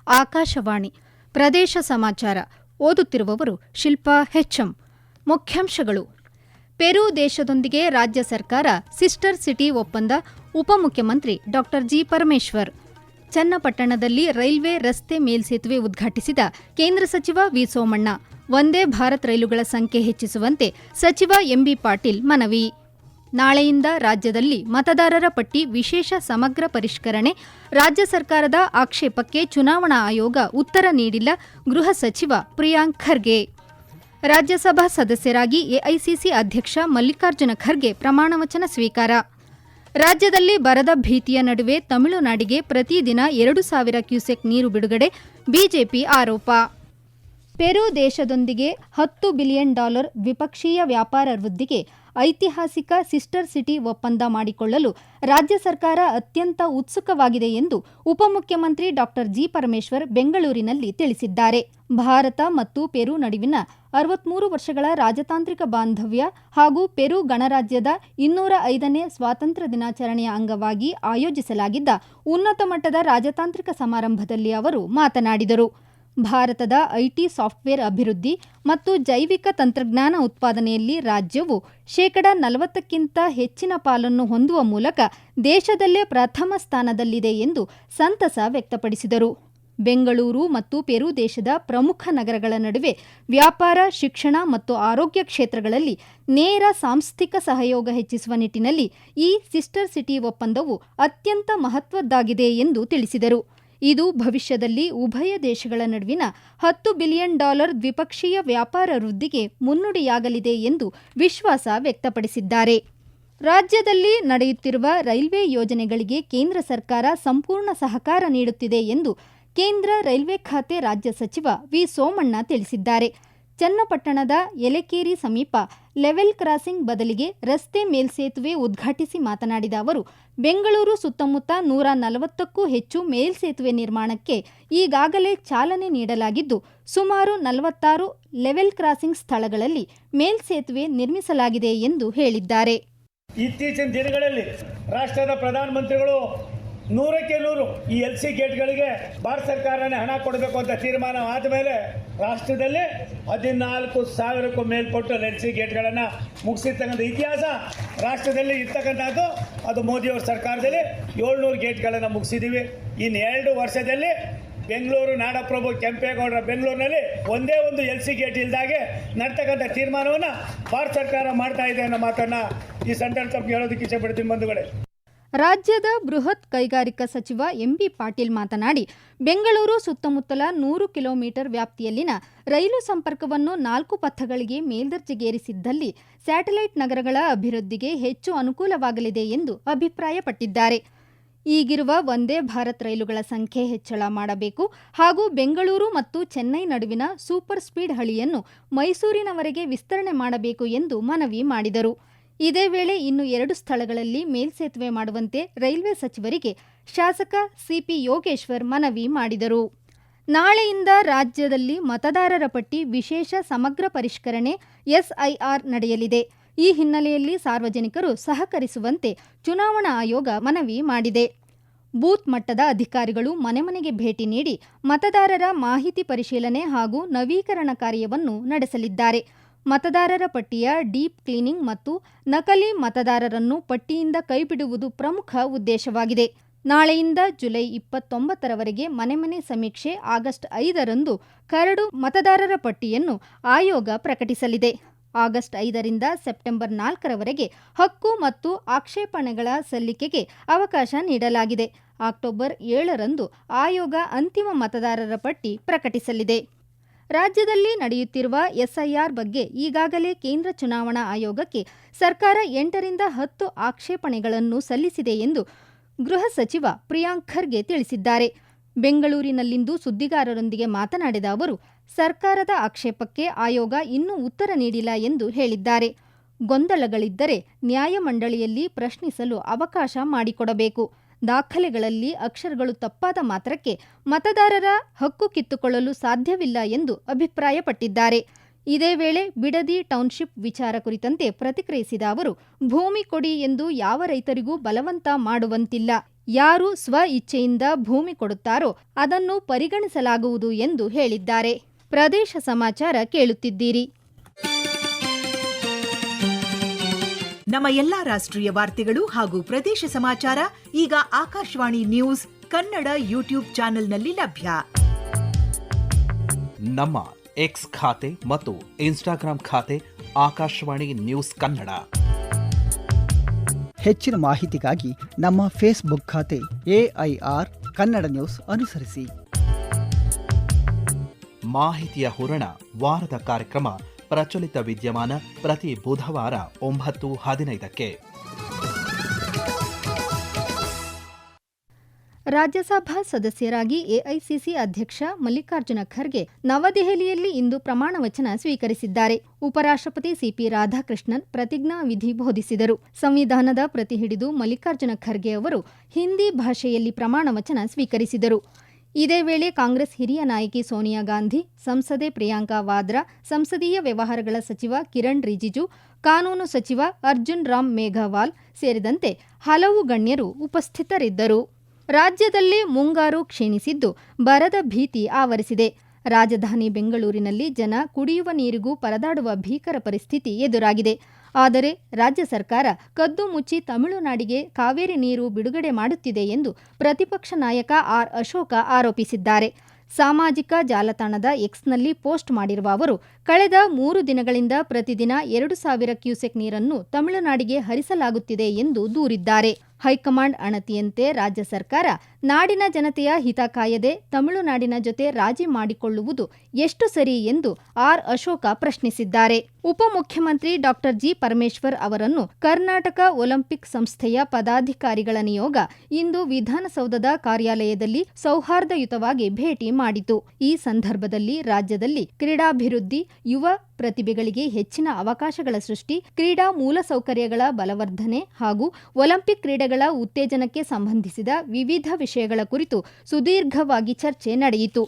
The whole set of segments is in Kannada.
ಆಕಾಶವಾಣಿ ಪ್ರದೇಶ ಸಮಾಚಾರ ಓದುತ್ತಿರುವವರು ಶಿಲ್ಪಾ ಹೆಚ್ಎಂ. ಮುಖ್ಯಾಂಶಗಳು. ಪೆರು ದೇಶದೊಂದಿಗೆ ರಾಜ್ಯ ಸರ್ಕಾರ ಸಿಸ್ಟರ್ ಸಿಟಿ ಒಪ್ಪಂದ, ಉಪಮುಖ್ಯಮಂತ್ರಿ ಡಾ ಜಿ. ಪರಮೇಶ್ವರ್. ಚನ್ನಪಟ್ಟಣದಲ್ಲಿ ರೈಲ್ವೆ ರಸ್ತೆ ಮೇಲ್ಸೇತುವೆ ಉದ್ಘಾಟಿಸಿದ ಕೇಂದ್ರ ಸಚಿವ ವಿ. ಸೋಮಣ್ಣ. ವಂದೇ ಭಾರತ್ ರೈಲುಗಳ ಸಂಖ್ಯೆ ಹೆಚ್ಚಿಸುವಂತೆ ಸಚಿವ ಎಂಬಿ ಪಾಟೀಲ್ ಮನವಿ. ನಾಳೆಯಿಂದ ರಾಜ್ಯದಲ್ಲಿ ಮತದಾರರ ಪಟ್ಟಿ ವಿಶೇಷ ಸಮಗ್ರ ಪರಿಷ್ಕರಣೆ, ರಾಜ್ಯ ಸರ್ಕಾರದ ಆಕ್ಷೇಪಕ್ಕೆ ಚುನಾವಣಾ ಆಯೋಗ ಉತ್ತರ ನೀಡಿಲ್ಲ, ಗೃಹ ಸಚಿವ ಪ್ರಿಯಾಂಕ್ ಖರ್ಗೆ. ರಾಜ್ಯಸಭಾ ಸದಸ್ಯರಾಗಿ ಎಐಸಿಸಿ ಅಧ್ಯಕ್ಷ ಮಲ್ಲಿಕಾರ್ಜುನ ಖರ್ಗೆ ಪ್ರಮಾಣವಚನ ಸ್ವೀಕಾರ. ರಾಜ್ಯದಲ್ಲಿ ಬರದ ಭೀತಿಯ ನಡುವೆ ತಮಿಳುನಾಡಿಗೆ ಪ್ರತಿದಿನ 2,000 ಕ್ಯೂಸೆಕ್ ನೀರು ಬಿಡುಗಡೆ, ಬಿಜೆಪಿ ಆರೋಪ. ಪೆರು ದೇಶದೊಂದಿಗೆ $10 ಬಿಲಿಯನ್ ದ್ವಿಪಕ್ಷೀಯ ವ್ಯಾಪಾರ ವೃದ್ಧಿಗೆ ಐತಿಹಾಸಿಕ ಸಿಸ್ಟರ್ ಸಿಟಿ ಒಪ್ಪಂದ ಮಾಡಿಕೊಳ್ಳಲು ರಾಜ್ಯ ಸರ್ಕಾರ ಅತ್ಯಂತ ಉತ್ಸುಕವಾಗಿದೆ ಎಂದು ಉಪಮುಖ್ಯಮಂತ್ರಿ ಡಾ ಜಿ. ಪರಮೇಶ್ವರ್ ಬೆಂಗಳೂರಿನಲ್ಲಿ ತಿಳಿಸಿದ್ದಾರೆ. ಭಾರತ ಮತ್ತು ಪೆರು ನಡುವಿನ 63 ವರ್ಷಗಳ ರಾಜತಾಂತ್ರಿಕ ಬಾಂಧವ್ಯ ಹಾಗೂ ಪೆರು ಗಣರಾಜ್ಯದ 205ನೇ ಸ್ವಾತಂತ್ರ್ಯ ದಿನಾಚರಣೆಯ ಅಂಗವಾಗಿ ಆಯೋಜಿಸಲಾಗಿದ್ದ ಉನ್ನತ ಮಟ್ಟದ ರಾಜತಾಂತ್ರಿಕ ಸಮಾರಂಭದಲ್ಲಿ ಅವರು ಮಾತನಾಡಿದರು. ಭಾರತದ ಐಟಿ ಸಾಫ್ಟ್ವೇರ್ ಅಭಿವೃದ್ಧಿ ಮತ್ತು ಜೈವಿಕ ತಂತ್ರಜ್ಞಾನ ಉತ್ಪಾದನೆಯಲ್ಲಿ ರಾಜ್ಯವು 40% ಹೆಚ್ಚಿನ ಪಾಲನ್ನು ಹೊಂದುವ ಮೂಲಕ ದೇಶದಲ್ಲೇ ಪ್ರಥಮ ಸ್ಥಾನದಲ್ಲಿದೆ ಎಂದು ಸಂತಸ ವ್ಯಕ್ತಪಡಿಸಿದರು. ಬೆಂಗಳೂರು ಮತ್ತು ಪೆರು ದೇಶದ ಪ್ರಮುಖ ನಗರಗಳ ನಡುವೆ ವ್ಯಾಪಾರ, ಶಿಕ್ಷಣ ಮತ್ತು ಆರೋಗ್ಯ ಕ್ಷೇತ್ರಗಳಲ್ಲಿ ನೇರ ಸಾಂಸ್ಥಿಕ ಸಹಯೋಗ ಹೆಚ್ಚಿಸುವ ನಿಟ್ಟಿನಲ್ಲಿ ಈ ಸಿಸ್ಟರ್ ಸಿಟಿ ಒಪ್ಪಂದವು ಅತ್ಯಂತ ಮಹತ್ವದ್ದಾಗಿದೆ ಎಂದು ತಿಳಿಸಿದರು. ಇದು ಭವಿಷ್ಯದಲ್ಲಿ ಉಭಯ ದೇಶಗಳ ನಡುವಿನ $10 ಬಿಲಿಯನ್ ದ್ವಿಪಕ್ಷೀಯ ವ್ಯಾಪಾರ ವೃದ್ಧಿಗೆ ಮುನ್ನುಡಿಯಾಗಲಿದೆ ಎಂದು ವಿಶ್ವಾಸ ವ್ಯಕ್ತಪಡಿಸಿದ್ದಾರೆ. ರಾಜ್ಯದಲ್ಲಿ ನಡೆಯುತ್ತಿರುವ ರೈಲ್ವೆ ಯೋಜನೆಗಳಿಗೆ ಕೇಂದ್ರ ಸರ್ಕಾರ ಸಂಪೂರ್ಣ ಸಹಕಾರ ನೀಡುತ್ತಿದೆ ಎಂದು ಕೇಂದ್ರ ರೈಲ್ವೆ ಖಾತೆ ರಾಜ್ಯ ಸಚಿವ ವಿ. ಸೋಮಣ್ಣ ತಿಳಿಸಿದ್ದಾರೆ. ಚನ್ನಪಟ್ಟಣದ ಯಲೆಕೇರಿ ಸಮೀಪ ಲೆವೆಲ್ ಕ್ರಾಸಿಂಗ್ ಬದಲಿಗೆ ರಸ್ತೆ ಮೇಲ್ಸೇತುವೆ ಉದ್ಘಾಟಿಸಿ ಮಾತನಾಡಿದ ಅವರು, ಬೆಂಗಳೂರು ಸುತ್ತಮುತ್ತ 140ಕ್ಕೂ ಹೆಚ್ಚು ಮೇಲ್ಸೇತುವೆ ನಿರ್ಮಾಣಕ್ಕೆ ಈಗಾಗಲೇ ಚಾಲನೆ ನೀಡಲಾಗಿದ್ದು, ಸುಮಾರು 46 ಲೆವೆಲ್ ಕ್ರಾಸಿಂಗ್ ಸ್ಥಳಗಳಲ್ಲಿ ಮೇಲ್ಸೇತುವೆ ನಿರ್ಮಿಸಲಾಗಿದೆ ಎಂದು ಹೇಳಿದ್ದಾರೆ. ಇತ್ತೀಚಿನ ದಿನಗಳಲ್ಲಿ ರಾಷ್ಟ್ರದ ಪ್ರಧಾನಮಂತ್ರಿಗಳು 100ಕ್ಕೆ 100 ಈ LC ಗೇಟ್ಗಳಿಗೆ ಭಾರತ ಸರ್ಕಾರನೇ ಹಣ ಕೊಡಬೇಕು ಅಂತ ತೀರ್ಮಾನ ಆದ ಮೇಲೆ ರಾಷ್ಟ್ರದಲ್ಲಿ 14,000ಕ್ಕೂ ಮೇಲ್ಪಟ್ಟು LC ಗೇಟ್ಗಳನ್ನು ಮುಗಿಸಿರ್ತಕ್ಕಂಥ ಇತಿಹಾಸ ರಾಷ್ಟ್ರದಲ್ಲಿ ಇರ್ತಕ್ಕಂಥದ್ದು. ಅದು ಮೋದಿಯವರ ಸರ್ಕಾರದಲ್ಲಿ 700 ಗೇಟ್ಗಳನ್ನು ಮುಗಿಸಿದ್ದೀವಿ. ಇನ್ನು 2 ವರ್ಷದಲ್ಲಿ ಬೆಂಗಳೂರು ನಾಡಪ್ರಭು ಕೆಂಪೇಗೌಡರ ಬೆಂಗಳೂರಿನಲ್ಲಿ ಒಂದೇ ಒಂದು LC ಗೇಟ್ ಇಲ್ದಾಗೆ ನಡ್ತಕ್ಕಂಥ ತೀರ್ಮಾನವನ್ನು ಭಾರತ ಸರ್ಕಾರ ಮಾಡ್ತಾ ಇದೆ ಅನ್ನೋ ಮಾತನ್ನು ಈ ಸಂದರ್ಭದಲ್ಲಿ ಹೇಳೋದಕ್ಕೆ ಇಷ್ಟಪಡ್ತೀನಿ ಬಂಧುಗಳೇ. ರಾಜ್ಯದ ಬೃಹತ್ ಕೈಗಾರಿಕಾ ಸಚಿವ ಎಂಬಿ ಪಾಟೀಲ್ ಮಾತನಾಡಿ, ಬೆಂಗಳೂರು ಸುತ್ತಮುತ್ತಲ 100 ಕಿಲೋಮೀಟರ್ ವ್ಯಾಪ್ತಿಯಲ್ಲಿನ ರೈಲು ಸಂಪರ್ಕವನ್ನು 4 ಪಥಗಳಿಗೆ ಮೇಲ್ದರ್ಜೆಗೇರಿಸಿದ್ದಲ್ಲಿ ಸ್ಯಾಟಲೈಟ್ ನಗರಗಳ ಅಭಿವೃದ್ಧಿಗೆ ಹೆಚ್ಚು ಅನುಕೂಲವಾಗಲಿದೆ ಎಂದು ಅಭಿಪ್ರಾಯಪಟ್ಟಿದ್ದಾರೆ. ಈಗಿರುವ ವಂದೇ ಭಾರತ್ ರೈಲುಗಳ ಸಂಖ್ಯೆ ಹೆಚ್ಚಳ ಮಾಡಬೇಕು ಹಾಗೂ ಬೆಂಗಳೂರು ಮತ್ತು ಚೆನ್ನೈ ನಡುವಿನ ಸೂಪರ್ ಸ್ಪೀಡ್ ಹಳಿಯನ್ನು ಮೈಸೂರಿನವರೆಗೆ ವಿಸ್ತರಣೆ ಮಾಡಬೇಕು ಎಂದು ಮನವಿ ಮಾಡಿದರು. ಇದೇ ವೇಳೆ ಇನ್ನು 2 ಸ್ಥಳಗಳಲ್ಲಿ ಮೇಲ್ಸೇತುವೆ ಮಾಡುವಂತೆ ರೈಲ್ವೆ ಸಚಿವರಿಗೆ ಶಾಸಕ ಸಿಪಿ ಯೋಗೇಶ್ವರ್ ಮನವಿ ಮಾಡಿದರು. ನಾಳೆಯಿಂದ ರಾಜ್ಯದಲ್ಲಿ ಮತದಾರರ ಪಟ್ಟಿ ವಿಶೇಷ ಸಮಗ್ರ ಪರಿಷ್ಕರಣೆ SIR ನಡೆಯಲಿದೆ. ಈ ಹಿನ್ನೆಲೆಯಲ್ಲಿ ಸಾರ್ವಜನಿಕರು ಸಹಕರಿಸುವಂತೆ ಚುನಾವಣಾ ಆಯೋಗ ಮನವಿ ಮಾಡಿದೆ. ಬೂತ್ ಮಟ್ಟದ ಅಧಿಕಾರಿಗಳು ಮನೆ ಮನೆಗೆ ಭೇಟಿ ನೀಡಿ ಮತದಾರರ ಮಾಹಿತಿ ಪರಿಶೀಲನೆ ಹಾಗೂ ನವೀಕರಣ ಕಾರ್ಯವನ್ನು ನಡೆಸಲಿದ್ದಾರೆ. ಮತದಾರರ ಪಟ್ಟಿಯ ಡೀಪ್ ಕ್ಲೀನಿಂಗ್ ಮತ್ತು ನಕಲಿ ಮತದಾರರನ್ನು ಪಟ್ಟಿಯಿಂದ ಕೈಬಿಡುವುದು ಪ್ರಮುಖ ಉದ್ದೇಶವಾಗಿದೆ. ನಾಳೆಯಿಂದ ಜುಲೈ 29ರವರೆಗೆ ಮನೆ ಮನೆ ಸಮೀಕ್ಷೆ, ಆಗಸ್ಟ್ 5ರಂದು ಕರಡು ಮತದಾರರ ಪಟ್ಟಿಯನ್ನು ಆಯೋಗ ಪ್ರಕಟಿಸಲಿದೆ. ಆಗಸ್ಟ್ 5ರಿಂದ ಸೆಪ್ಟೆಂಬರ್ 4ರವರೆಗೆ ಹಕ್ಕು ಮತ್ತು ಆಕ್ಷೇಪಣೆಗಳ ಸಲ್ಲಿಕೆಗೆ ಅವಕಾಶ ನೀಡಲಾಗಿದೆ. ಅಕ್ಟೋಬರ್ 7ರಂದು ಆಯೋಗ ಅಂತಿಮ ಮತದಾರರ ಪಟ್ಟಿ ಪ್ರಕಟಿಸಲಿದೆ. ರಾಜ್ಯದಲ್ಲಿ ನಡೆಯುತ್ತಿರುವ SIR ಬಗ್ಗೆ ಈಗಾಗಲೇ ಕೇಂದ್ರ ಚುನಾವಣಾ ಆಯೋಗಕ್ಕೆ ಸರ್ಕಾರ 8ರಿಂದ 10 ಆಕ್ಷೇಪಣೆಗಳನ್ನು ಸಲ್ಲಿಸಿದೆ ಎಂದು ಗೃಹ ಸಚಿವ ಪ್ರಿಯಾಂಕ್ ಖರ್ಗೆ ತಿಳಿಸಿದ್ದಾರೆ. ಬೆಂಗಳೂರಿನಲ್ಲಿಂದು ಸುದ್ದಿಗಾರರೊಂದಿಗೆ ಮಾತನಾಡಿದ ಅವರು, ಸರ್ಕಾರದ ಆಕ್ಷೇಪಕ್ಕೆ ಆಯೋಗ ಇನ್ನೂ ಉತ್ತರ ನೀಡಿಲ್ಲ ಎಂದು ಹೇಳಿದ್ದಾರೆ. ಗೊಂದಲಗಳಿದ್ದರೆ ನ್ಯಾಯಮಂಡಳಿಯಲ್ಲಿ ಪ್ರಶ್ನಿಸಲು ಅವಕಾಶ ಮಾಡಿಕೊಡಬೇಕು. ದಾಖಲೆಗಳಲ್ಲಿ ಅಕ್ಷರಗಳು ತಪ್ಪಾದ ಮಾತ್ರಕ್ಕೆ ಮತದಾರರ ಹಕ್ಕು ಕಿತ್ತುಕೊಳ್ಳಲು ಸಾಧ್ಯವಿಲ್ಲ ಎಂದು ಅಭಿಪ್ರಾಯಪಟ್ಟಿದ್ದಾರೆ. ಇದೇ ವೇಳೆ ಬಿಡದಿ ಟೌನ್ಶಿಪ್ ವಿಚಾರ ಕುರಿತಂತೆ ಪ್ರತಿಕ್ರಿಯಿಸಿದ ಅವರು, ಭೂಮಿ ಕೊಡಿ ಎಂದು ಯಾವ ರೈತರಿಗೂ ಬಲವಂತ ಮಾಡುವಂತಿಲ್ಲ. ಯಾರು ಸ್ವ ಇಚ್ಛೆಯಿಂದ ಭೂಮಿ ಕೊಡುತ್ತಾರೋ ಅದನ್ನು ಪರಿಗಣಿಸಲಾಗುವುದು ಎಂದು ಹೇಳಿದ್ದಾರೆ. ಪ್ರದೇಶ ಸಮಾಚಾರ ಕೇಳುತ್ತಿದ್ದೀರಿ. ನಮ್ಮ ಎಲ್ಲಾ ರಾಷ್ಟ್ರೀಯ ವಾರ್ತೆಗಳು ಹಾಗೂ ಪ್ರದೇಶ ಸಮಾಚಾರ ಈಗ ಆಕಾಶವಾಣಿ ನ್ಯೂಸ್ ಕನ್ನಡ ಯೂಟ್ಯೂಬ್ ಚಾನೆಲ್ನಲ್ಲಿ ಲಭ್ಯ. ನಮ್ಮ ಎಕ್ಸ್ ಖಾತೆ ಮತ್ತು ಇನ್ಸ್ಟಾಗ್ರಾಂ ಖಾತೆ ಆಕಾಶವಾಣಿ ನ್ಯೂಸ್ ಕನ್ನಡ. ಹೆಚ್ಚಿನ ಮಾಹಿತಿಗಾಗಿ ನಮ್ಮ ಫೇಸ್ಬುಕ್ ಖಾತೆ AIR ಕನ್ನಡ ನ್ಯೂಸ್ ಅನುಸರಿಸಿ. ಮಾಹಿತಿಯ ಹೂರಣ ವಾರದ ಕಾರ್ಯಕ್ರಮ ಪ್ರಚಲಿತ ವಿದ್ಯಮಾನ ಪ್ರತಿ ಬುಧವಾರ 9:15ಕ್ಕೆ. ರಾಜ್ಯಸಭಾ ಸದಸ್ಯರಾಗಿ ಎಐಸಿಸಿ ಅಧ್ಯಕ್ಷ ಮಲ್ಲಿಕಾರ್ಜುನ ಖರ್ಗೆ ನವದೆಹಲಿಯಲ್ಲಿ ಇಂದು ಪ್ರಮಾಣ ವಚನ ಸ್ವೀಕರಿಸಿದ್ದಾರೆ. ಉಪರಾಷ್ಟ್ರಪತಿ ಸಿಪಿ ರಾಧಾಕೃಷ್ಣನ್ ಪ್ರತಿಜ್ಞಾ ವಿಧಿ ಬೋಧಿಸಿದರು. ಸಂವಿಧಾನದ ಪ್ರತಿ ಹಿಡಿದು ಮಲ್ಲಿಕಾರ್ಜುನ ಖರ್ಗೆ ಅವರು ಹಿಂದಿ ಭಾಷೆಯಲ್ಲಿ ಪ್ರಮಾಣ ವಚನ ಸ್ವೀಕರಿಸಿದರು. ಇದೇ ವೇಳೆ ಕಾಂಗ್ರೆಸ್ ಹಿರಿಯ ನಾಯಕಿ ಸೋನಿಯಾ ಗಾಂಧಿ, ಸಂಸದೆ ಪ್ರಿಯಾಂಕಾ ವಾದ್ರಾ, ಸಂಸದೀಯ ವ್ಯವಹಾರಗಳ ಸಚಿವ ಕಿರಣ್ ರಿಜಿಜು, ಕಾನೂನು ಸಚಿವ ಅರ್ಜುನ್ ರಾಮ್ ಮೇಘವಾಲ್ ಸೇರಿದಂತೆ ಹಲವು ಗಣ್ಯರು ಉಪಸ್ಥಿತರಿದ್ದರು. ರಾಜ್ಯದಲ್ಲಿ ಮುಂಗಾರು ಕ್ಷೀಣಿಸಿದ್ದು ಬರದ ಭೀತಿ ಆವರಿಸಿದೆ. ರಾಜಧಾನಿ ಬೆಂಗಳೂರಿನಲ್ಲಿ ಜನ ಕುಡಿಯುವ ನೀರಿಗೂ ಪರದಾಡುವ ಭೀಕರ ಪರಿಸ್ಥಿತಿ ಎದುರಾಗಿದೆ. ಆದರೆ ರಾಜ್ಯ ಸರ್ಕಾರ ಕದ್ದು ಮುಚ್ಚಿ ತಮಿಳುನಾಡಿಗೆ ಕಾವೇರಿ ನೀರು ಬಿಡುಗಡೆ ಮಾಡುತ್ತಿದೆ ಎಂದು ಪ್ರತಿಪಕ್ಷ ನಾಯಕ ಆರ್ ಅಶೋಕ ಆರೋಪಿಸಿದ್ದಾರೆ. ಸಾಮಾಜಿಕ ಜಾಲತಾಣದ ಎಕ್ಸ್ನಲ್ಲಿ ಪೋಸ್ಟ್ ಮಾಡಿರುವ ಅವರು, ಕಳೆದ 3 ದಿನಗಳಿಂದ ಪ್ರತಿದಿನ 2,000 ಕ್ಯೂಸೆಕ್ ನೀರನ್ನು ತಮಿಳುನಾಡಿಗೆ ಹರಿಸಲಾಗುತ್ತಿದೆ ಎಂದು ದೂರಿದ್ದಾರೆ. ಹೈಕಮಾಂಡ್ ಅಣತಿಯಂತೆ ರಾಜ್ಯ ಸರ್ಕಾರ ನಾಡಿನ ಜನತೆಯ ಹಿತ ಕಾಯದೆ ತಮಿಳುನಾಡಿನ ಜೊತೆ ರಾಜಿ ಮಾಡಿಕೊಳ್ಳುವುದು ಎಷ್ಟು ಸರಿ ಎಂದು ಆರ್ ಅಶೋಕ ಪ್ರಶ್ನಿಸಿದ್ದಾರೆ. ಉಪಮುಖ್ಯಮಂತ್ರಿ ಡಾ ಜಿ ಪರಮೇಶ್ವರ್ ಅವರನ್ನು ಕರ್ನಾಟಕ ಒಲಿಂಪಿಕ್ ಸಂಸ್ಥೆಯ ಪದಾಧಿಕಾರಿಗಳ ನಿಯೋಗ ಇಂದು ವಿಧಾನಸೌಧದ ಕಾರ್ಯಾಲಯದಲ್ಲಿ ಸೌಹಾರ್ದಯುತವಾಗಿ ಭೇಟಿ ಮಾಡಿತು. ಈ ಸಂದರ್ಭದಲ್ಲಿ ರಾಜ್ಯದಲ್ಲಿ ಕ್ರೀಡಾಭಿವೃದ್ಧಿ, ಯುವ ಪ್ರತಿಭೆಗಳಿಗೆ ಹೆಚ್ಚಿನ ಅವಕಾಶಗಳ ಸೃಷ್ಟಿ, ಕ್ರೀಡಾ ಮೂಲಸೌಕರ್ಯಗಳ ಬಲವರ್ಧನೆ ಹಾಗೂ ಒಲಿಂಪಿಕ್ ಕ್ರೀಡೆಗಳ ಉತ್ತೇಜನಕ್ಕೆ ಸಂಬಂಧಿಸಿದ ವಿವಿಧ ವಿಷಯಗಳ ಕುರಿತು ಸುದೀರ್ಘವಾಗಿ ಚರ್ಚೆ ನಡೆಯಿತು.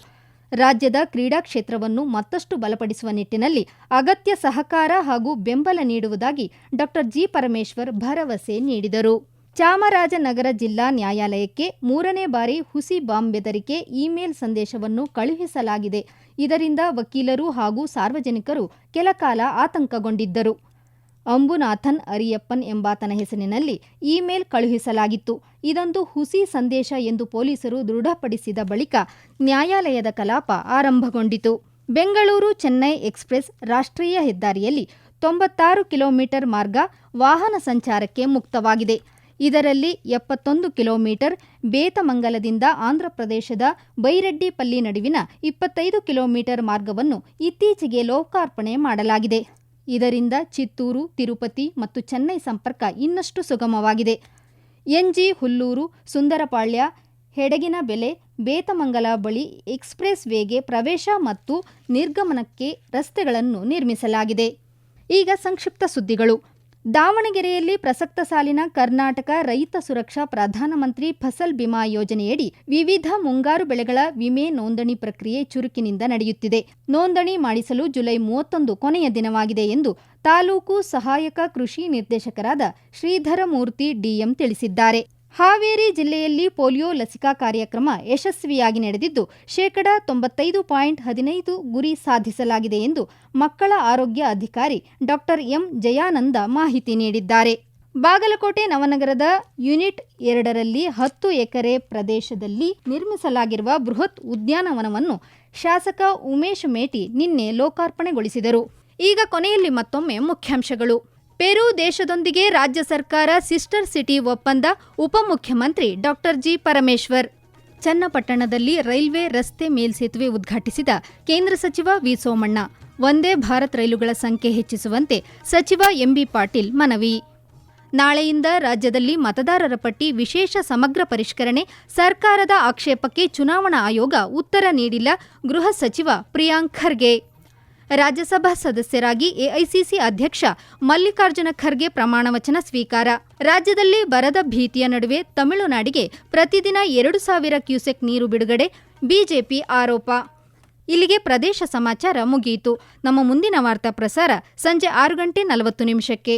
ರಾಜ್ಯದ ಕ್ರೀಡಾ ಕ್ಷೇತ್ರವನ್ನು ಮತ್ತಷ್ಟು ಬಲಪಡಿಸುವ ನಿಟ್ಟಿನಲ್ಲಿ ಅಗತ್ಯ ಸಹಕಾರ ಹಾಗೂ ಬೆಂಬಲ ನೀಡುವುದಾಗಿ ಡಾ ಜಿ ಪರಮೇಶ್ವರ್ ಭರವಸೆ ನೀಡಿದರು. ಚಾಮರಾಜನಗರ ಜಿಲ್ಲಾ ನ್ಯಾಯಾಲಯಕ್ಕೆ 3ನೇ ಬಾರಿ ಹುಸಿ ಬಾಂಬ್ ಬೆದರಿಕೆ ಇಮೇಲ್ ಸಂದೇಶವನ್ನು ಕಳುಹಿಸಲಾಗಿದೆ. ಇದರಿಂದ ವಕೀಲರು ಹಾಗೂ ಸಾರ್ವಜನಿಕರು ಕೆಲಕಾಲ ಆತಂಕಗೊಂಡಿದ್ದರು. ಅಂಬುನಾಥನ್ ಅರಿಯಪ್ಪನ್ ಎಂಬಾತನ ಹೆಸರಿನಲ್ಲಿ ಇಮೇಲ್ ಕಳುಹಿಸಲಾಗಿತ್ತು. ಇದೊಂದು ಹುಸಿ ಸಂದೇಶ ಎಂದು ಪೊಲೀಸರು ದೃಢಪಡಿಸಿದ ಬಳಿಕ ನ್ಯಾಯಾಲಯದ ಕಲಾಪ ಆರಂಭಗೊಂಡಿತು. ಬೆಂಗಳೂರು ಚೆನ್ನೈ ಎಕ್ಸ್‌ಪ್ರೆಸ್ ರಾಷ್ಟ್ರೀಯ ಹೆದ್ದಾರಿಯಲ್ಲಿ 96 ಕಿಲೋಮೀಟರ್ ಮಾರ್ಗ ವಾಹನ ಸಂಚಾರಕ್ಕೆ ಮುಕ್ತವಾಗಿದೆ. ಇದರಲ್ಲಿ 71 ಕಿಲೋಮೀಟರ್ ಬೇತಮಂಗಲದಿಂದ ಆಂಧ್ರಪ್ರದೇಶದ ಬೈರೆಡ್ಡಿಪಲ್ಲಿ ನಡುವಿನ 25 ಕಿಲೋಮೀಟರ್ ಮಾರ್ಗವನ್ನು ಇತ್ತೀಚೆಗೆ ಲೋಕಾರ್ಪಣೆ ಮಾಡಲಾಗಿದೆ. ಇದರಿಂದ ಚಿತ್ತೂರು, ತಿರುಪತಿ ಮತ್ತು ಚೆನ್ನೈ ಸಂಪರ್ಕ ಇನ್ನಷ್ಟು ಸುಗಮವಾಗಿದೆ. ಎನ್‌ಜಿ ಹುಲ್ಲೂರು, ಸುಂದರಪಾಳ್ಯ, ಹೆಡಗಿನಬೆಲೆ, ಬೇತಮಂಗಲ ಬಳಿ ಎಕ್ಸ್‌ಪ್ರೆಸ್ ವೇಗೆ ಪ್ರವೇಶ ಮತ್ತು ನಿರ್ಗಮನಕ್ಕೆ ರಸ್ತೆಗಳನ್ನು ನಿರ್ಮಿಸಲಾಗಿದೆ. ಈಗ ಸಂಕ್ಷಿಪ್ತ ಸುದ್ದಿಗಳು. ದಾವಣಗೆರೆಯಲ್ಲಿ ಪ್ರಸಕ್ತ ಸಾಲಿನ ಕರ್ನಾಟಕ ರೈತ ಸುರಕ್ಷಾ ಪ್ರಧಾನಮಂತ್ರಿ ಫಸಲ್ ಬಿಮಾ ಯೋಜನೆಯಡಿ ವಿವಿಧ ಮುಂಗಾರು ಬೆಳೆಗಳ ವಿಮೆ ನೋಂದಣಿ ಪ್ರಕ್ರಿಯೆ ಚುರುಕಿನಿಂದ ನಡೆಯುತ್ತಿದೆ. ನೋಂದಣಿ ಮಾಡಿಸಲು ಜುಲೈ 31 ಕೊನೆಯ ದಿನವಾಗಿದೆ ಎಂದು ತಾಲೂಕು ಸಹಾಯಕ ಕೃಷಿ ನಿರ್ದೇಶಕರಾದ ಶ್ರೀಧರಮೂರ್ತಿ ಡಿಎಂ ತಿಳಿಸಿದ್ದಾರೆ. ಹಾವೇರಿ ಜಿಲ್ಲೆಯಲ್ಲಿ ಪೋಲಿಯೋ ಲಸಿಕಾ ಕಾರ್ಯಕ್ರಮ ಯಶಸ್ವಿಯಾಗಿ ನಡೆದಿದ್ದು 95.15% ಗುರಿ ಸಾಧಿಸಲಾಗಿದೆ ಎಂದು ಮಕ್ಕಳ ಆರೋಗ್ಯ ಅಧಿಕಾರಿ ಡಾ ಎಂ ಜಯಾನಂದ ಮಾಹಿತಿ ನೀಡಿದ್ದಾರೆ. ಬಾಗಲಕೋಟೆ ನವನಗರದ ಯೂನಿಟ್ 2ರಲ್ಲಿ 10 ಎಕರೆ ಪ್ರದೇಶದಲ್ಲಿ ನಿರ್ಮಿಸಲಾಗಿರುವ ಬೃಹತ್ ಉದ್ಯಾನವನವನ್ನು ಶಾಸಕ ಉಮೇಶ್ ಮೇಟಿ ನಿನ್ನೆ ಲೋಕಾರ್ಪಣೆಗೊಳಿಸಿದರು. ಈಗ ಕೊನೆಯಲ್ಲಿ ಮತ್ತೊಮ್ಮೆ ಮುಖ್ಯಾಂಶಗಳು. ಪೆರು ದೇಶದೊಂದಿಗೆ ರಾಜ್ಯ ಸರ್ಕಾರ ಸಿಸ್ಟರ್ ಸಿಟಿ ಒಪ್ಪಂದ, ಉಪಮುಖ್ಯಮಂತ್ರಿ ಡಾ ಜಿ ಪರಮೇಶ್ವರ್. ಚನ್ನಪಟ್ಟಣದಲ್ಲಿ ರೈಲ್ವೆ ರಸ್ತೆ ಮೇಲ್ಸೇತುವೆ ಉದ್ಘಾಟಿಸಿದ ಕೇಂದ್ರ ಸಚಿವ ವಿ ಸೋಮಣ್ಣ. ವಂದೇ ಭಾರತ್ ರೈಲುಗಳ ಸಂಖ್ಯೆ ಹೆಚ್ಚಿಸುವಂತೆ ಸಚಿವ ಎಂಬಿ ಪಾಟೀಲ್ ಮನವಿ. ನಾಳೆಯಿಂದ ರಾಜ್ಯದಲ್ಲಿ ಮತದಾರರ ಪಟ್ಟಿ ವಿಶೇಷ ಸಮಗ್ರ ಪರಿಷ್ಕರಣೆ, ಸರ್ಕಾರದ ಆಕ್ಷೇಪಕ್ಕೆ ಚುನಾವಣಾ ಆಯೋಗ ಉತ್ತರ ನೀಡಿಲ್ಲ, ಗೃಹ ಸಚಿವ ಪ್ರಿಯಾಂಕ್ ಖರ್ಗೆ. ರಾಜ್ಯಸಭಾ ಸದಸ್ಯರಾಗಿ ಎಐಸಿಸಿ ಅಧ್ಯಕ್ಷ ಮಲ್ಲಿಕಾರ್ಜುನ ಖರ್ಗೆ ಪ್ರಮಾಣವಚನ ಸ್ವೀಕಾರ. ರಾಜ್ಯದಲ್ಲಿ ಬರದ ಭೀತಿಯ ನಡುವೆ ತಮಿಳುನಾಡಿಗೆ ಪ್ರತಿದಿನ 2,000 ಕ್ಯೂಸೆಕ್ ನೀರು ಬಿಡುಗಡೆ, ಬಿಜೆಪಿ ಆರೋಪ. ಇಲ್ಲಿಗೆ ಪ್ರದೇಶ ಸಮಾಚಾರ ಮುಗಿಯಿತು. ನಮ್ಮ ಮುಂದಿನ ವಾರ್ತಾ ಪ್ರಸಾರ ಸಂಜೆ 6:40 ನಿಮಿಷಕ್ಕೆ.